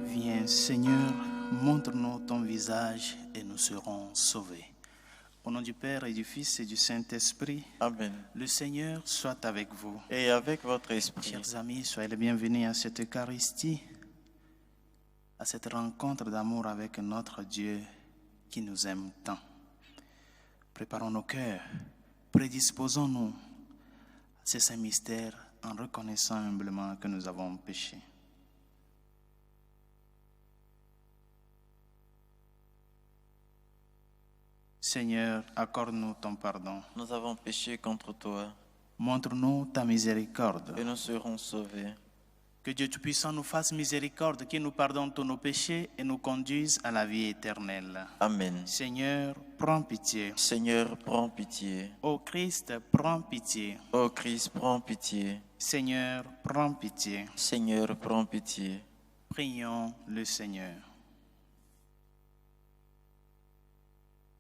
Viens, Seigneur, montre-nous ton visage et nous serons sauvés. Au nom du Père et du Fils et du Saint-Esprit, Amen. le Seigneur soit avec vous. Et avec votre esprit. Chers amis, soyez les bienvenus à cette Eucharistie, à cette rencontre d'amour avec notre Dieu qui nous aime tant. Préparons nos cœurs, prédisposons-nous à ces saints mystères en reconnaissant humblement que nous avons péché. Seigneur, accorde-nous ton pardon. Nous avons péché contre toi Montre-nous ta miséricorde. et nous serons sauvés. Que Dieu Tout-Puissant nous fasse miséricorde, qu'il nous pardonne tous nos péchés et nous conduise à la vie éternelle. Amen. Seigneur, prends pitié. Seigneur, prends pitié. Ô Christ, prends pitié. Ô Christ, prends pitié. Seigneur, prends pitié. Seigneur, prends pitié. Prions le Seigneur.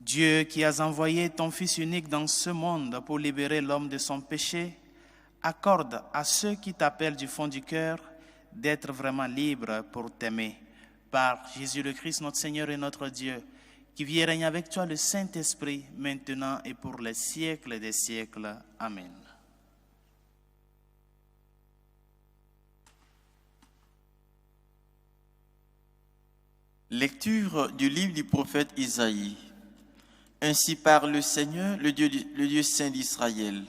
Dieu qui as envoyé ton Fils unique dans ce monde pour libérer l'homme de son péché, accorde à ceux qui t'appellent du fond du cœur d'être vraiment libres pour t'aimer. Par Jésus le Christ, notre Seigneur et notre Dieu, qui vit et règne avec toi le Saint-Esprit, maintenant et pour les siècles des siècles. Amen. Lecture du livre du prophète Isaïe. Ainsi parle le Seigneur, le Dieu saint d'Israël.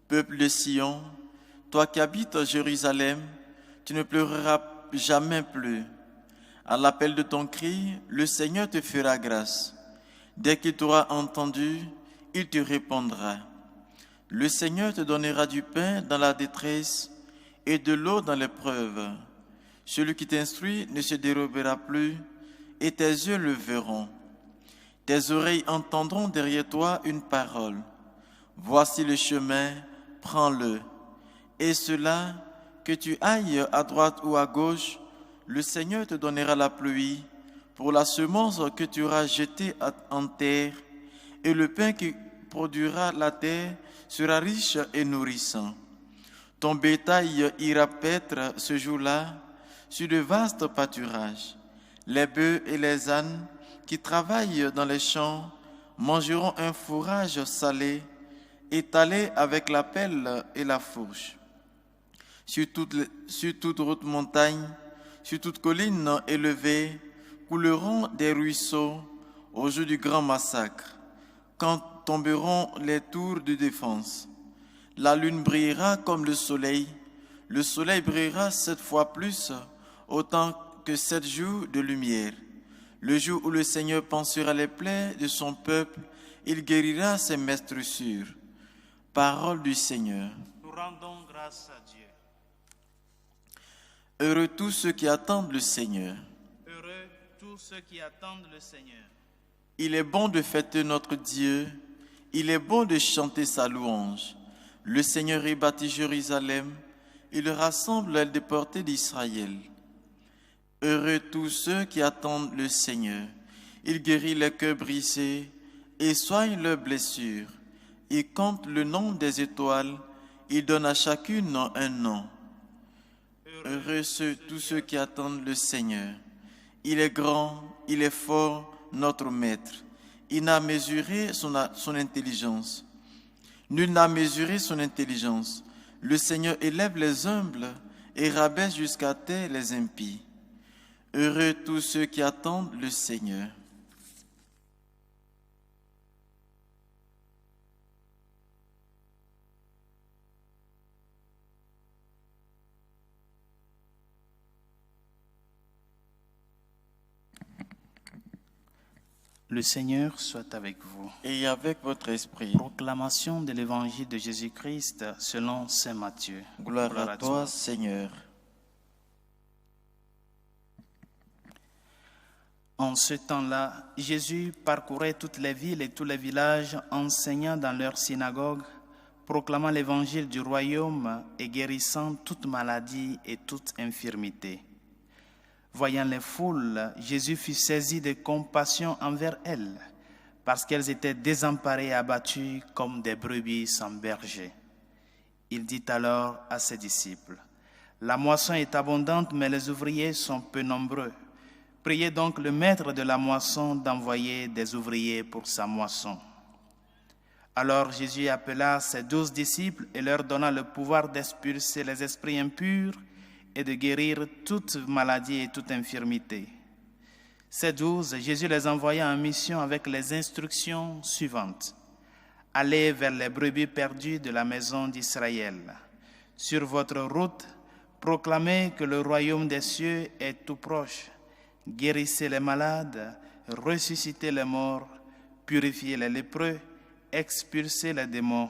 Peuple de Sion, toi qui habites Jérusalem, tu ne pleureras jamais plus. À l'appel de ton cri, le Seigneur te fera grâce. Dès qu'il t'aura entendu, il te répondra. Le Seigneur te donnera du pain dans la détresse et de l'eau dans l'épreuve. Celui qui t'instruit ne se dérobera plus, et tes yeux le verront. Tes oreilles entendront derrière toi une parole. Voici le chemin, prends-le. Et cela, que tu ailles à droite ou à gauche, le Seigneur te donnera la pluie pour la semence que tu auras jetée en terre, et le pain qui produira la terre sera riche et nourrissant. Ton bétail ira paître ce jour-là sur de vastes pâturages. Les bœufs et les ânes qui travaillent dans les champs mangeront un fourrage salé, étalé avec la pelle et la fourche. Sur toute haute montagne, sur toute colline élevée, couleront des ruisseaux au jour du grand massacre, quand tomberont les tours de défense. La lune brillera comme le soleil brillera 7 fois plus, autant que 7 jours de lumière. Le jour où le Seigneur pansera les plaies de son peuple, il guérira ses meurtrissures. Parole du Seigneur. Nous rendons grâce à Dieu. Heureux tous ceux qui attendent le Seigneur. Heureux tous ceux qui attendent le Seigneur. Il est bon de fêter notre Dieu, il est bon de chanter sa louange. Le Seigneur rebâtit Jérusalem, il rassemble les déportés d'Israël. Heureux tous ceux qui attendent le Seigneur. Il guérit les cœurs brisés et soigne leurs blessures. Il compte le nombre des étoiles, il donne à chacune un nom. Heureux tous ceux qui attendent le Seigneur. Il est grand, il est fort, notre Maître. Il n'a mesuré son intelligence. Nul n'a mesuré son intelligence. Le Seigneur élève les humbles et rabaisse jusqu'à terre les impies. Heureux tous ceux qui attendent le Seigneur. Le Seigneur soit avec vous. Et avec votre esprit. Proclamation de l'Évangile de Jésus-Christ selon saint Matthieu. Gloire à toi, Seigneur. En ce temps-là, Jésus parcourait toutes les villes et tous les villages, enseignant dans leurs synagogues, proclamant l'évangile du royaume et guérissant toute maladie et toute infirmité. Voyant les foules, Jésus fut saisi de compassion envers elles, parce qu'elles étaient désemparées et abattues comme des brebis sans berger. Il dit alors à ses disciples, « La moisson est abondante, mais les ouvriers sont peu nombreux. Priez donc le maître de la moisson d'envoyer des ouvriers pour sa moisson. » Alors Jésus appela ses 12 disciples et leur donna le pouvoir d'expulser les esprits impurs et de guérir toute maladie et toute infirmité. Ces 12, Jésus les envoya en mission avec les instructions suivantes. Allez vers les brebis perdues de la maison d'Israël. Sur votre route, proclamez que le royaume des cieux est tout proche. Guérissez les malades, ressuscitez les morts, purifiez les lépreux, expulsez les démons.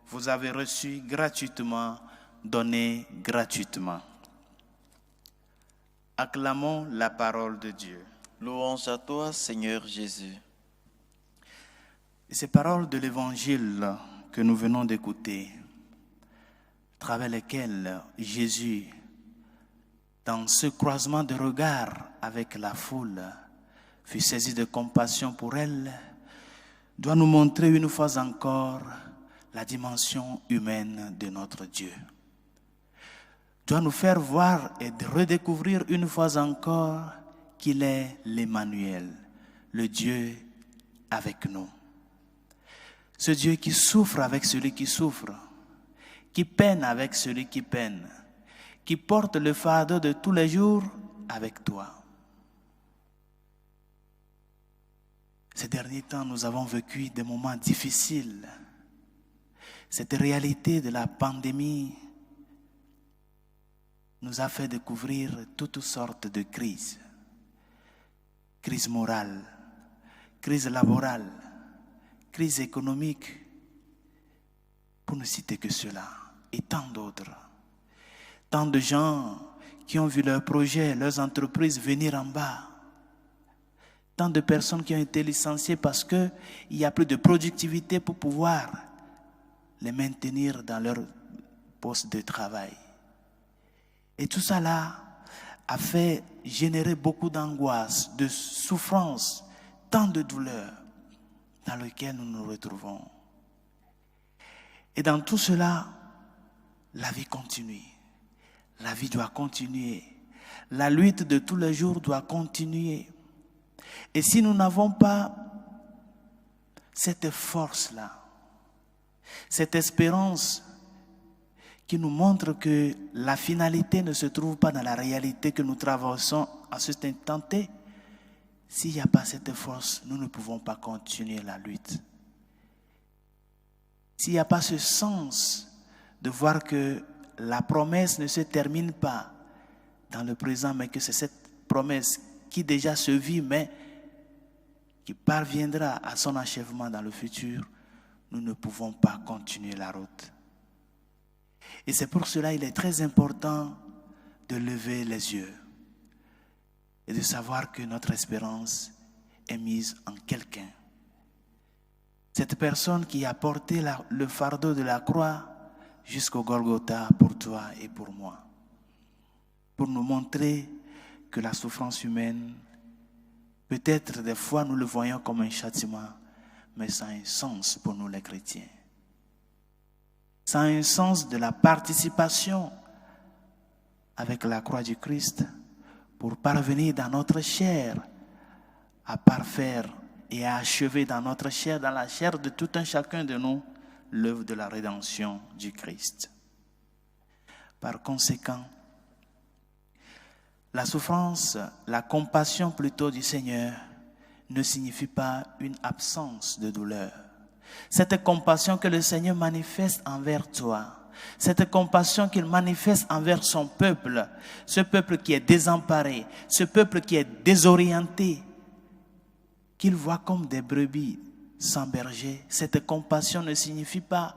Vous avez reçu gratuitement, donnez gratuitement. Acclamons la parole de Dieu. Louange à toi, Seigneur Jésus. Et ces paroles de l'Évangile que nous venons d'écouter, à travers lesquelles Jésus, dans ce croisement de regards avec la foule, fut saisi de compassion pour elle, doit nous montrer une fois encore la dimension humaine de notre Dieu. Doit nous faire voir et redécouvrir une fois encore qu'il est l'Emmanuel, le Dieu avec nous. Ce Dieu qui souffre avec celui qui souffre, qui peine avec celui qui peine, qui porte le fardeau de tous les jours avec toi. Ces derniers temps, nous avons vécu des moments difficiles. Cette réalité de la pandémie nous a fait découvrir toutes sortes de crises. Crise morale, crise laborale, crise économique, pour ne citer que cela, et tant d'autres. Tant de gens qui ont vu leurs projets, leurs entreprises venir en bas. Tant de personnes qui ont été licenciées parce qu'il n'y a plus de productivité pour pouvoir les maintenir dans leur poste de travail. Et tout ça là a fait générer beaucoup d'angoisse, de souffrance, tant de douleurs dans lesquelles nous nous retrouvons. Et dans tout cela, la vie continue. La vie doit continuer. La lutte de tous les jours doit continuer. Et si nous n'avons pas cette force-là, cette espérance qui nous montre que la finalité ne se trouve pas dans la réalité que nous traversons à cet instant T, s'il n'y a pas cette force, nous ne pouvons pas continuer la lutte. S'il n'y a pas ce sens de voir que la promesse ne se termine pas dans le présent, mais que c'est cette promesse qui déjà se vit, mais qui parviendra à son achèvement dans le futur, nous ne pouvons pas continuer la route. Et c'est pour cela qu'il est très important de lever les yeux et de savoir que notre espérance est mise en quelqu'un. Cette personne qui a porté le fardeau de la croix jusqu'au Golgotha pour toi et pour moi. Pour nous montrer que la souffrance humaine, peut-être des fois nous le voyons comme un châtiment, mais ça a un sens pour nous les chrétiens. Ça a un sens de la participation avec la croix du Christ pour parvenir dans notre chair à parfaire et à achever dans notre chair, dans la chair de tout un chacun de nous, l'œuvre de la rédemption du Christ. Par conséquent, la souffrance, la compassion plutôt du Seigneur ne signifie pas une absence de douleur. Cette compassion que le Seigneur manifeste envers toi, cette compassion qu'il manifeste envers son peuple, ce peuple qui est désemparé, ce peuple qui est désorienté, qu'il voit comme des brebis sans berger, cette compassion ne signifie pas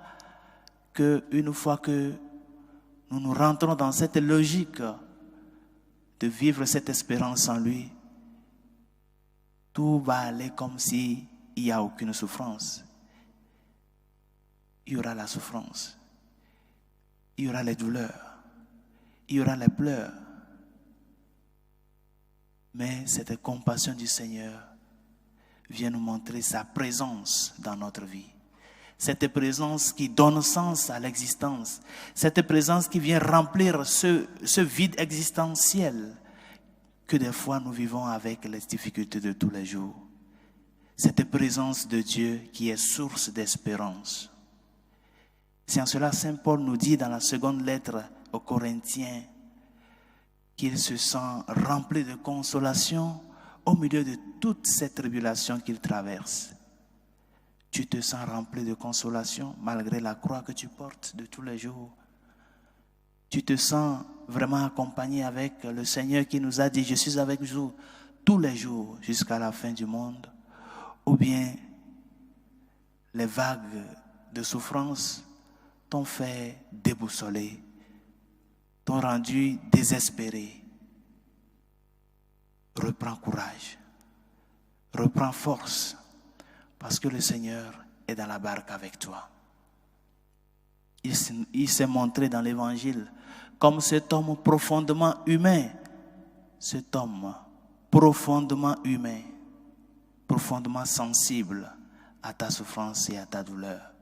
qu'une fois que nous nous rentrons dans cette logique de vivre cette espérance en lui, tout va aller comme s'il n'y a aucune souffrance. Il y aura la souffrance, il y aura les douleurs, il y aura les pleurs. Mais cette compassion du Seigneur vient nous montrer sa présence dans notre vie. Cette présence qui donne sens à l'existence. Cette présence qui vient remplir ce vide existentiel que des fois nous vivons avec les difficultés de tous les jours. Cette présence de Dieu qui est source d'espérance. C'est en cela Saint Paul nous dit dans la seconde lettre aux Corinthiens qu'il se sent rempli de consolation au milieu de toutes ces tribulations qu'il traverse. Tu te sens rempli de consolation malgré la croix que tu portes de tous les jours. Tu te sens vraiment accompagné avec le Seigneur qui nous a dit « Je suis avec vous tous les jours jusqu'à la fin du monde ». Ou bien les vagues de souffrance t'ont fait déboussoler, t'ont rendu désespéré. Reprends courage, reprends force, parce que le Seigneur est dans la barque avec toi. Il s'est montré dans l'Évangile comme cet homme profondément humain, cet homme profondément humain, profondément sensible à ta souffrance et à ta douleur.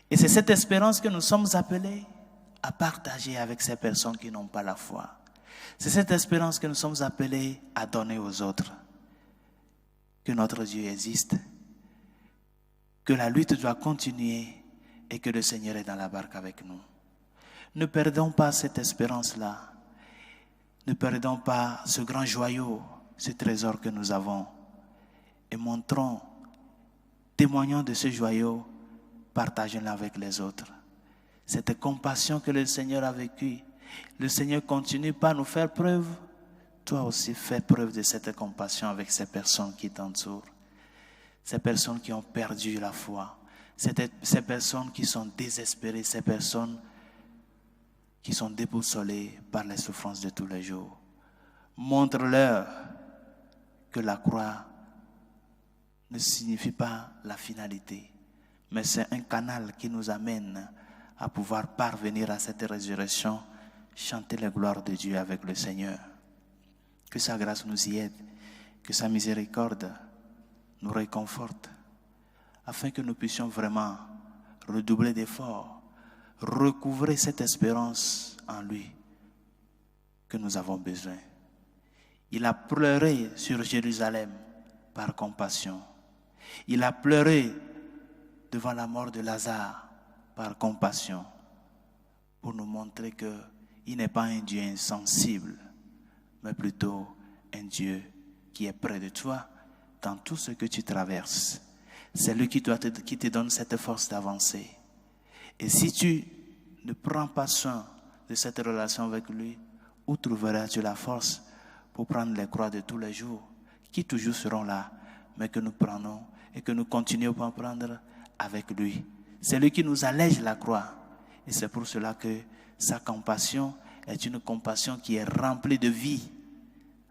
Et c'est cette espérance que nous sommes appelés à partager avec ces personnes qui n'ont pas la foi. C'est cette espérance que nous sommes appelés à donner aux autres. Que notre Dieu existe, que la lutte doit continuer et que le Seigneur est dans la barque avec nous. Ne perdons pas cette espérance-là. Ne perdons pas ce grand joyau, ce trésor que nous avons. Et montrons, témoignons de ce joyau, partageons-le avec les autres. Cette compassion que le Seigneur a vécue, le Seigneur continue par nous faire preuve. Toi aussi, fais preuve de cette compassion avec ces personnes qui t'entourent. Ces personnes qui ont perdu la foi. Ces personnes qui sont désespérées. Ces personnes qui sont déboussolées par les souffrances de tous les jours. Montre-leur que la croix ne signifie pas la finalité, mais c'est un canal qui nous amène à pouvoir parvenir à cette résurrection, chanter la gloire de Dieu avec le Seigneur. Que sa grâce nous y aide, que sa miséricorde nous réconforte, afin que nous puissions vraiment redoubler d'efforts, recouvrer cette espérance en lui que nous avons besoin. Il a pleuré sur Jérusalem par compassion. Il a pleuré devant la mort de Lazare par compassion, pour nous montrer qu'il n'est pas un Dieu insensible, mais plutôt un Dieu qui est près de toi dans tout ce que tu traverses. C'est lui qui te donne cette force d'avancer. Et si tu ne prends pas soin de cette relation avec lui, où trouveras-tu la force pour prendre les croix de tous les jours, qui toujours seront là, mais que nous prenons et que nous continuons à prendre avec lui. C'est lui qui nous allège la croix. Et c'est pour cela que sa compassion est une compassion qui est remplie de vie,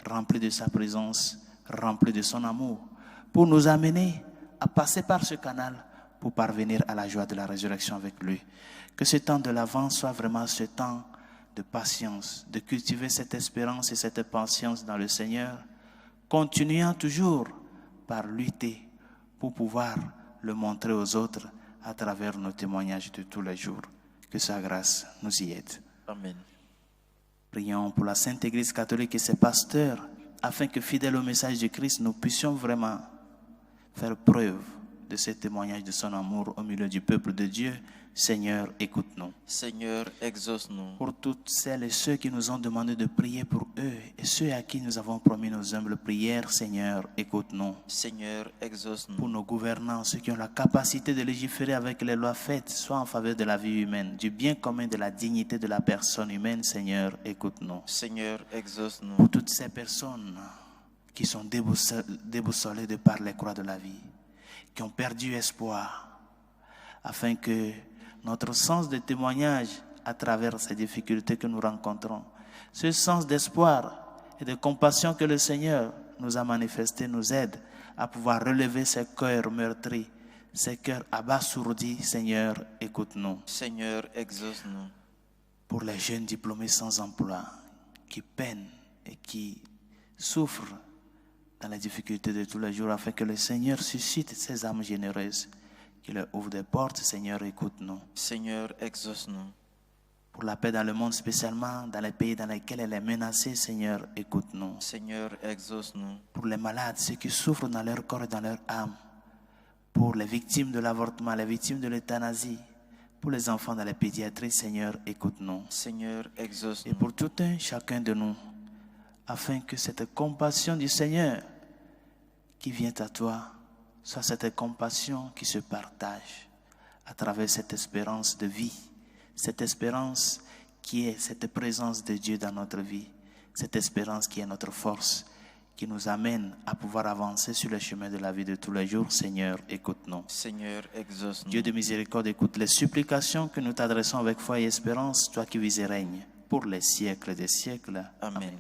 remplie de sa présence, remplie de son amour, pour nous amener à passer par ce canal pour parvenir à la joie de la résurrection avec lui. Que ce temps de l'Avent soit vraiment ce temps de patience, de cultiver cette espérance et cette patience dans le Seigneur, continuant toujours par lutter pour pouvoir le montrer aux autres à travers nos témoignages de tous les jours. Que sa grâce nous y aide. Amen. Prions pour la Sainte Église catholique et ses pasteurs, afin que, fidèles au message de Christ, nous puissions vraiment faire preuve de ce témoignage de son amour au milieu du peuple de Dieu. Seigneur, écoute-nous. Seigneur, exauce-nous. Pour toutes celles et ceux qui nous ont demandé de prier pour eux et ceux à qui nous avons promis nos humbles prières, Seigneur, écoute-nous. Seigneur, exauce-nous. Pour nos gouvernants, ceux qui ont la capacité de légiférer avec les lois faites, soit en faveur de la vie humaine, du bien commun, de la dignité de la personne humaine, Seigneur, écoute-nous. Seigneur, exauce-nous. Pour toutes ces personnes qui sont déboussolées de par les croix de la vie, qui ont perdu espoir, afin que notre sens de témoignage à travers ces difficultés que nous rencontrons, ce sens d'espoir et de compassion que le Seigneur nous a manifesté, nous aide à pouvoir relever ces cœurs meurtris, ces cœurs abasourdis. Seigneur, écoute-nous. Seigneur, exauce-nous. Pour les jeunes diplômés sans emploi, qui peinent et qui souffrent dans les difficultés de tous les jours, afin que le Seigneur suscite ces âmes généreuses, qu'il leur ouvre des portes. Seigneur, écoute-nous. Seigneur, exauce-nous. Pour la paix dans le monde, spécialement dans les pays dans lesquels elle est menacée, Seigneur, écoute-nous. Seigneur, exauce-nous. Pour les malades, ceux qui souffrent dans leur corps et dans leur âme. Pour les victimes de l'avortement, les victimes de l'euthanasie. Pour les enfants dans les pédiatries, Seigneur, écoute-nous. Seigneur, exauce-nous. Et pour tout un chacun de nous, afin que cette compassion du Seigneur qui vient à toi soit cette compassion qui se partage à travers cette espérance de vie, cette espérance qui est cette présence de Dieu dans notre vie, cette espérance qui est notre force, qui nous amène à pouvoir avancer sur le chemin de la vie de tous les jours. Seigneur, écoute-nous. Seigneur, exauce-nous. Dieu de miséricorde, écoute les supplications que nous t'adressons avec foi et espérance, toi qui vis et règnes pour les siècles des siècles. Amen.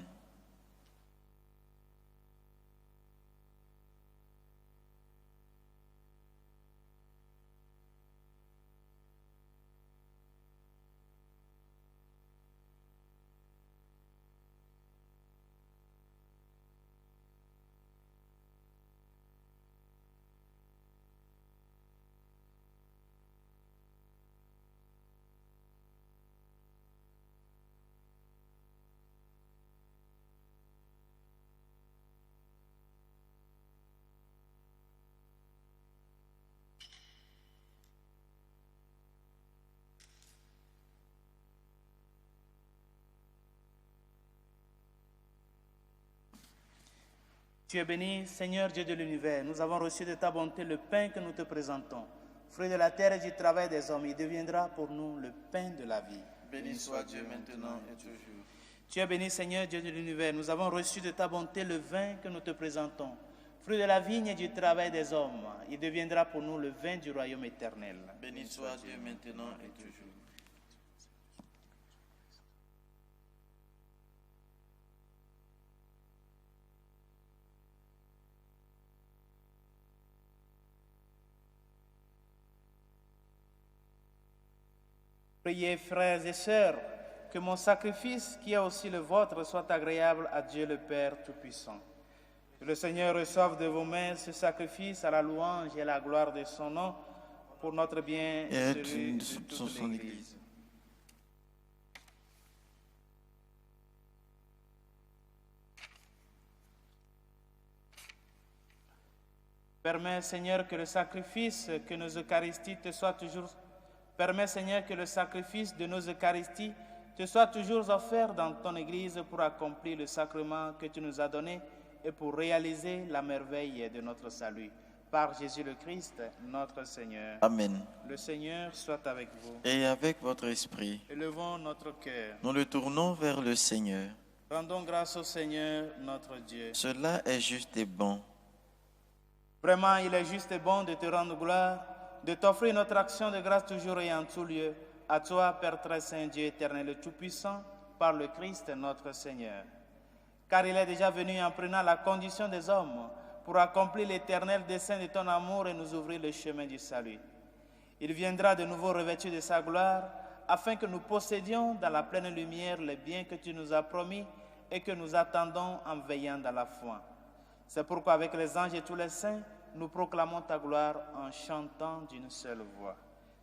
Tu es béni, Seigneur Dieu de l'univers. Nous avons reçu de ta bonté le pain que nous te présentons. Fruit de la terre et du travail des hommes, il deviendra pour nous le pain de la vie. Béni soit Dieu maintenant et toujours. Tu es béni, Seigneur Dieu de l'univers. Nous avons reçu de ta bonté le vin que nous te présentons. Fruit de la vigne et du travail des hommes, il deviendra pour nous le vin du royaume éternel. Béni soit Dieu maintenant et toujours. Priez, frères et sœurs, que mon sacrifice, qui est aussi le vôtre, soit agréable à Dieu le Père Tout-Puissant. Que le Seigneur reçoive de vos mains ce sacrifice à la louange et à la gloire de son nom, pour notre bien et celui de toute son l'Église. Église. Permets, Seigneur, que le sacrifice que nos Eucharisties te soit toujours... Permets, Seigneur, que le sacrifice de nos Eucharisties te soit toujours offert dans ton Église pour accomplir le sacrement que tu nous as donné et pour réaliser la merveille de notre salut. Par Jésus le Christ, notre Seigneur. Amen. Le Seigneur soit avec vous. Et avec votre esprit, Élevons notre cœur. nous le tournons vers le Seigneur. Rendons grâce au Seigneur, notre Dieu. Cela est juste et bon. Vraiment, il est juste et bon de te rendre gloire, de t'offrir notre action de grâce toujours et en tout lieu, à toi, Père très saint, Dieu éternel et tout-puissant, par le Christ notre Seigneur. Car il est déjà venu en prenant la condition des hommes pour accomplir l'éternel dessein de ton amour et nous ouvrir le chemin du salut. Il viendra de nouveau revêtu de sa gloire, afin que nous possédions dans la pleine lumière les biens que tu nous as promis et que nous attendons en veillant dans la foi. C'est pourquoi avec les anges et tous les saints, nous proclamons ta gloire en chantant d'une seule voix.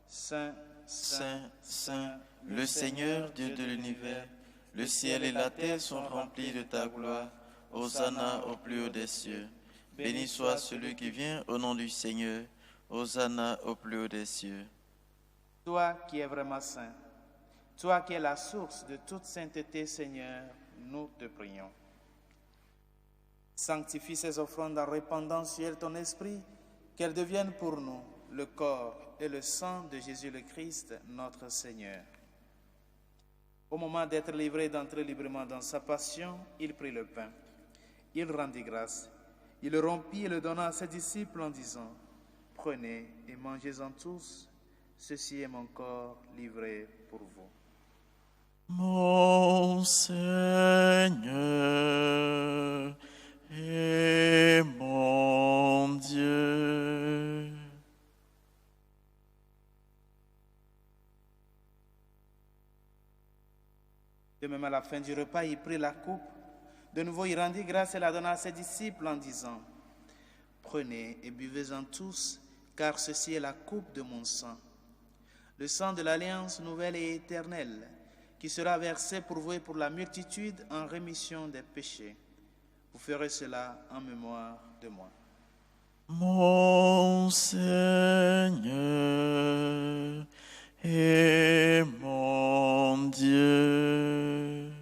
Saint, Saint, Saint, le Seigneur Dieu de l'univers, le ciel et la terre sont remplis de ta gloire. Hosanna au plus haut des cieux. Béni soit celui qui vient au nom du Seigneur. Hosanna au plus haut des cieux. Toi qui es vraiment saint, toi qui es la source de toute sainteté, Seigneur, nous te prions. Sanctifie ces offrandes en répandant sur elles ton esprit, qu'elles deviennent pour nous le corps et le sang de Jésus le Christ, notre Seigneur. Au moment d'être livré et d'entrer librement dans sa passion, il prit le pain. Il rendit grâce. Il le rompit et le donna à ses disciples en disant, « Prenez et mangez-en tous, ceci est mon corps livré pour vous. » Mon Seigneur et mon Dieu. De même, à la fin du repas, il prit la coupe. De nouveau, il rendit grâce et la donna à ses disciples en disant, « Prenez et buvez-en tous, car ceci est la coupe de mon sang, le sang de l'alliance nouvelle et éternelle, qui sera versé pour vous et pour la multitude en rémission des péchés. Vous ferez cela en mémoire de moi. » Mon Seigneur et mon Dieu.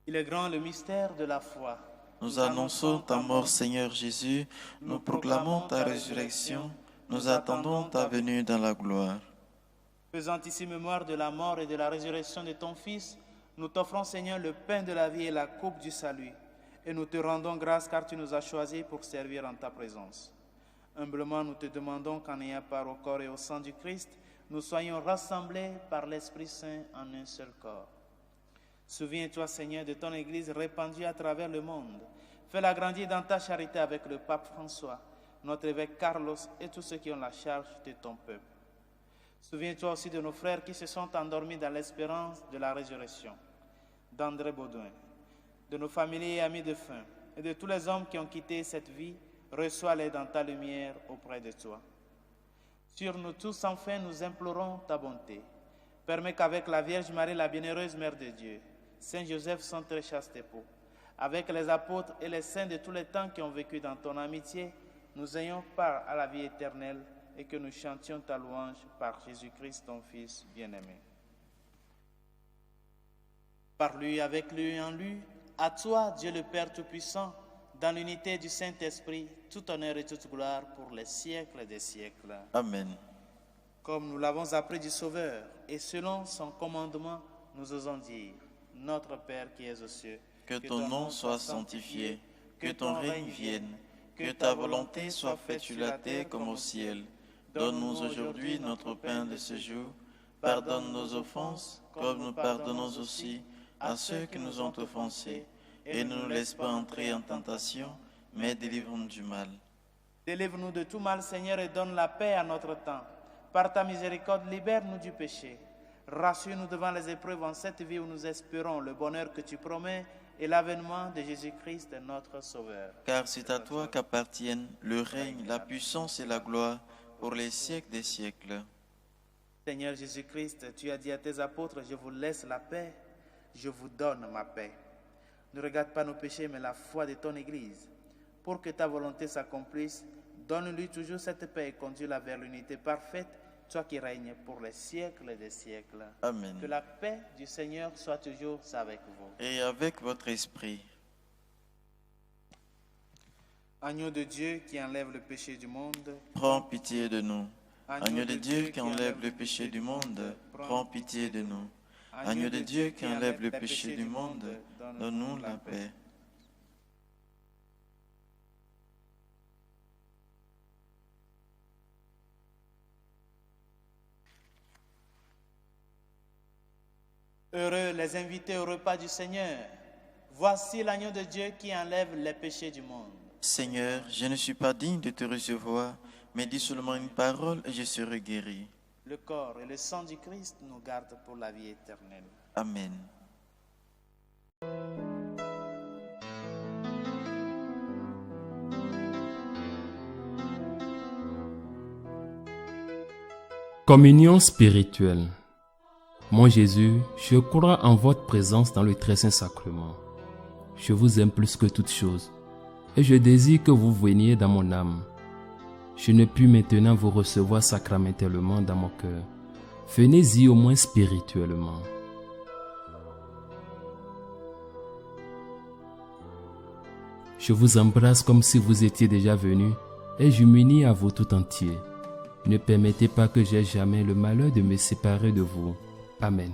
Il est grand le mystère de la foi. Nous annonçons ta mort, Seigneur Jésus, nous proclamons ta résurrection, nous attendons ta venue dans la gloire. Faisant ici mémoire de la mort et de la résurrection de ton Fils, nous t'offrons, Seigneur, le pain de la vie et la coupe du salut, et nous te rendons grâce car tu nous as choisis pour servir en ta présence. Humblement, nous te demandons qu'en ayant part au corps et au sang du Christ, nous soyons rassemblés par l'Esprit Saint en un seul corps. Souviens-toi, Seigneur, de ton Église répandue à travers le monde. Fais-la grandir dans ta charité avec le pape François, notre évêque Carlos et tous ceux qui ont la charge de ton peuple. Souviens-toi aussi de nos frères qui se sont endormis dans l'espérance de la résurrection, d'André Baudouin, de nos familiers et amis de faim, et de tous les hommes qui ont quitté cette vie. Reçois-les dans ta lumière auprès de toi. Sur nous tous, enfin, nous implorons ta bonté. Permets qu'avec la Vierge Marie, la bienheureuse Mère de Dieu, Saint Joseph, son très chaste époux, avec les apôtres et les saints de tous les temps qui ont vécu dans ton amitié, nous ayons part à la vie éternelle et que nous chantions ta louange par Jésus-Christ, ton Fils bien-aimé. Par lui, avec lui et en lui, à toi, Dieu le Père Tout-Puissant, dans l'unité du Saint-Esprit, tout honneur et toute gloire pour les siècles des siècles. Amen. Comme nous l'avons appris du Sauveur, et selon son commandement, nous osons dire, Notre Père qui es aux cieux, que ton nom soit sanctifié, que ton règne vienne, que ta volonté soit faite sur la terre comme au ciel. Donne-nous aujourd'hui notre pain de ce jour. Pardonne nos offenses, comme nous pardonnons aussi à ceux qui nous ont offensés. Et ne nous laisse pas entrer en tentation, mais délivre-nous du mal. Délivre-nous de tout mal, Seigneur, et donne la paix à notre temps. Par ta miséricorde, libère-nous du péché. Rassure-nous devant les épreuves en cette vie où nous espérons le bonheur que tu promets et l'avènement de Jésus-Christ, notre Sauveur. Car c'est à toi qu'appartiennent le règne, la puissance et la gloire pour les siècles des siècles. Seigneur Jésus-Christ, tu as dit à tes apôtres, je vous laisse la paix, je vous donne ma paix. Ne regarde pas nos péchés, mais la foi de ton Église. Pour que ta volonté s'accomplisse, donne-lui toujours cette paix et conduis-la vers l'unité parfaite, toi qui règnes pour les siècles des siècles. Amen. Que la paix du Seigneur soit toujours avec vous. Et avec votre esprit. Agneau de Dieu qui enlève le péché du monde, prends pitié de nous. Agneau de Dieu qui enlève le péché du monde, prends pitié de nous. Agneau de Dieu qui enlève le péché du monde, donne-nous la paix. Heureux les invités au repas du Seigneur. Voici l'agneau de Dieu qui enlève les péchés du monde. Seigneur, je ne suis pas digne de te recevoir, mais dis seulement une parole et je serai guéri. Le corps et le sang du Christ nous gardent pour la vie éternelle. Amen. Communion spirituelle. Mon Jésus, je crois en votre présence dans le très saint sacrement. Je vous aime plus que toute chose, et je désire que vous veniez dans mon âme. Je ne puis maintenant vous recevoir sacramentellement dans mon cœur. Venez-y au moins spirituellement. Je vous embrasse comme si vous étiez déjà venu, et je m'unis à vous tout entier. Ne permettez pas que j'aie jamais le malheur de me séparer de vous. Amen.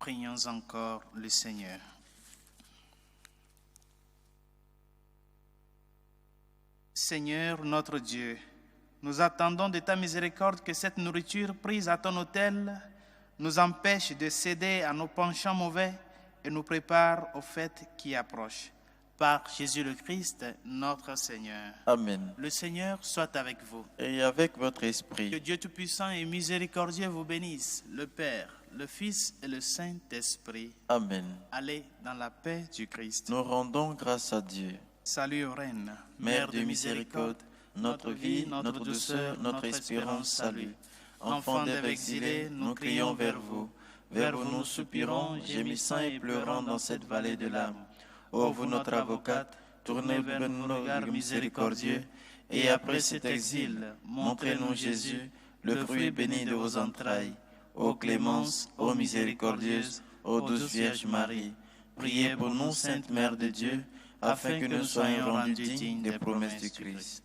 Prions encore le Seigneur. Seigneur notre Dieu, nous attendons de ta miséricorde que cette nourriture prise à ton autel nous empêche de céder à nos penchants mauvais et nous prépare aux fêtes qui approchent. Par Jésus le Christ, notre Seigneur. Amen. Le Seigneur soit avec vous. Et avec votre Que esprit. Dieu Tout-Puissant et Miséricordieux vous bénisse, le Père, le Fils et le Saint-Esprit. Amen. Allez dans la paix du Christ. Nous rendons grâce à Dieu. Salut aux reines, Mère de miséricorde, notre vie, notre douceur, notre espérance, salut. Enfants d'Ève exilés, nous crions vers vous. Vers vous nous soupirons, gémissant et pleurant dans cette vallée de larmes. Ô vous notre avocate, tournez vers nous nos regards miséricordieux, et après cet exil, montrez-nous Jésus, le fruit béni de vos entrailles. Ô clémence, ô miséricordieuse, ô douce Vierge Marie, priez pour nous, Sainte Mère de Dieu, afin que nous soyons rendus dignes des promesses du Christ.